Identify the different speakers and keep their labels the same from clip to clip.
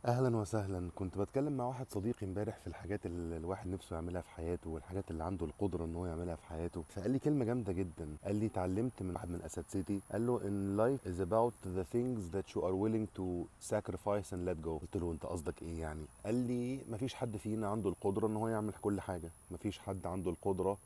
Speaker 1: اهلا وسهلا. كنت بتكلم مع واحد صديقي امبارح في الحاجات اللي الواحد نفسه يعملها في حياته والحاجات اللي عنده القدره ان هو يعملها في حياته، فقال لي كلمه جامده جدا. قال لي اتعلمت من واحد من اساتذتي، قال له in life is about the things that you are willing to sacrifice and let go. قلت له انت قصدك ايه يعني؟ قال لي مفيش حد فينا عنده القدره ان هو يعمل كل حاجه، مفيش حد عنده القدره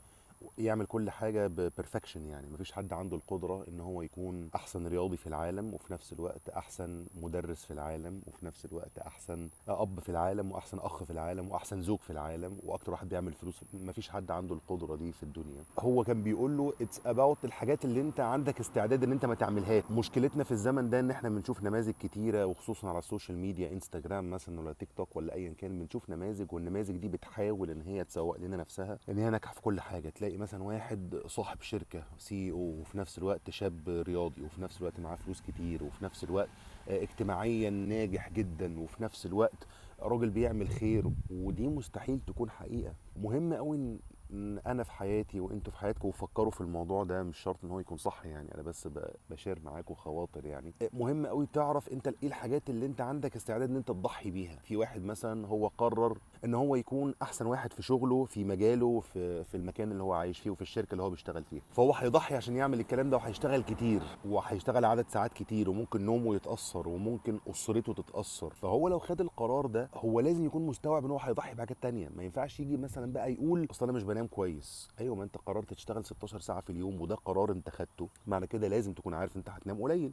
Speaker 1: يعمل كل حاجة ببرفكشن. يعني مفيش حد عنده القدرة ان هو يكون احسن رياضي في العالم وفي نفس الوقت احسن مدرس في العالم وفي نفس الوقت احسن اب في العالم واحسن اخ في العالم واحسن زوج في العالم واكتر واحد بيعمل فلوس. مفيش حد عنده القدرة دي في الدنيا. هو كان بيقول له اتس اباوت الحاجات اللي انت عندك استعداد ان انت ما تعملهاش. مشكلتنا في الزمن ده ان احنا بنشوف نماذج كتيرة، وخصوصا على السوشيال ميديا، انستجرام مثلا ولا تيك توك ولا ايا كان، بنشوف نماذج، والنماذج دي بتحاول ان هي تسوق لنا نفسها ان هي ناجحة في كل حاجة. تلاقي مثلا واحد صاحب شركة CEO وفي نفس الوقت شاب رياضي وفي نفس الوقت معاه فلوس كتير وفي نفس الوقت اجتماعيا ناجح جدا وفي نفس الوقت راجل بيعمل خير. ودي مستحيل تكون حقيقة. مهم قوي إن انا في حياتي وانتوا في حياتكم وفكروا في الموضوع ده. مش شرط ان هو يكون صح، يعني انا بس بشير معاكم خواطر. يعني مهم قوي تعرف انت ايه الحاجات اللي انت عندك استعداد ان انت تضحي بيها. في واحد مثلا هو قرر ان هو يكون احسن واحد في شغله، في مجاله، في المكان اللي هو عايش فيه وفي الشركه اللي هو بيشتغل فيها، فهو هيضحي عشان يعمل الكلام ده، وهيشتغل كتير وهيشتغل عدد ساعات كتير وممكن نومه يتاثر وممكن اسرته تتاثر. فهو لو خد القرار ده هو لازم يكون مستوعب ان هو هيضحي بحاجات تانية. ما ينفعش يجي مثلا بقى يقول اصل انا مش بنام كويس. ايوه، ما انت قررت تشتغل 16 ساعه في اليوم وده قرار انت خدته، معنى كده لازم تكون عارف انت هتنام قليل،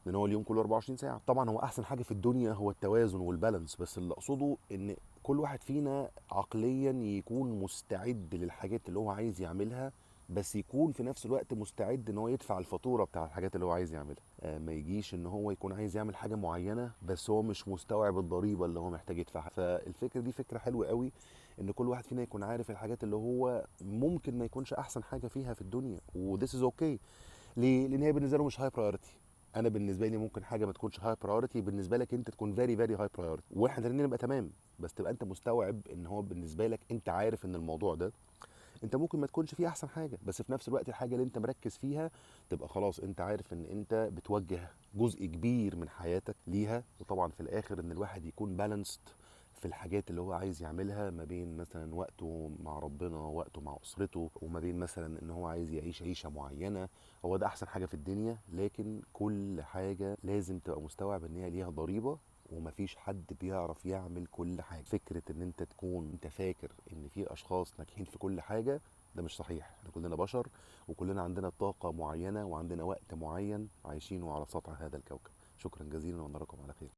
Speaker 1: لان هو اليوم كله 24 ساعه. طبعا هو احسن حاجه في الدنيا هو التوازن والبالانس، بس اللي اقصده ان كل واحد فينا عقليا يكون مستعد للحاجات اللي هو عايز يعملها، بس يكون في نفس الوقت مستعد ان هو يدفع الفاتوره بتاع الحاجات اللي هو عايز يعملها. ما يجيش ان هو يكون عايز يعمل حاجه معينه بس هو مش مستوعب الضريبه اللي هو محتاج يدفعها. فالفكره دي فكره حلوه قوي، ان كل واحد فينا يكون عارف الحاجات اللي هو ممكن ما يكونش احسن حاجه فيها في الدنيا، وذس از اوكي. ليه؟ لان هي بالنسبه له مش هاي برايورتي. انا بالنسبه لي ممكن حاجه ما تكونش هاي برايورتي، بالنسبه لك انت تكون فيري فيري هاي برايورتي، واحنا الاثنين نبقى تمام. بس تبقى انت مستوعب ان هو بالنسبه لك انت عارف ان الموضوع ده انت ممكن ما تكونش فيه احسن حاجه، بس في نفس الوقت الحاجه اللي انت مركز فيها تبقى خلاص انت عارف ان انت بتوجه جزء كبير من حياتك ليها. وطبعا في الاخر ان الواحد يكون بالانسد في الحاجات اللي هو عايز يعملها، ما بين مثلا وقته مع ربنا ووقته مع اسرته، وما بين مثلا ان هو عايز يعيش عيشه معينه. هو ده احسن حاجه في الدنيا، لكن كل حاجه لازم تبقى مستوعب ان هي ليها ضريبه، ومفيش حد بيعرف يعمل كل حاجه. فكره ان انت تكون انت فاكر ان في اشخاص ناجحين في كل حاجه، ده مش صحيح. احنا كلنا بشر وكلنا عندنا طاقه معينه وعندنا وقت معين عايشينه على سطح هذا الكوكب. شكرا جزيلا ونراكم على خير.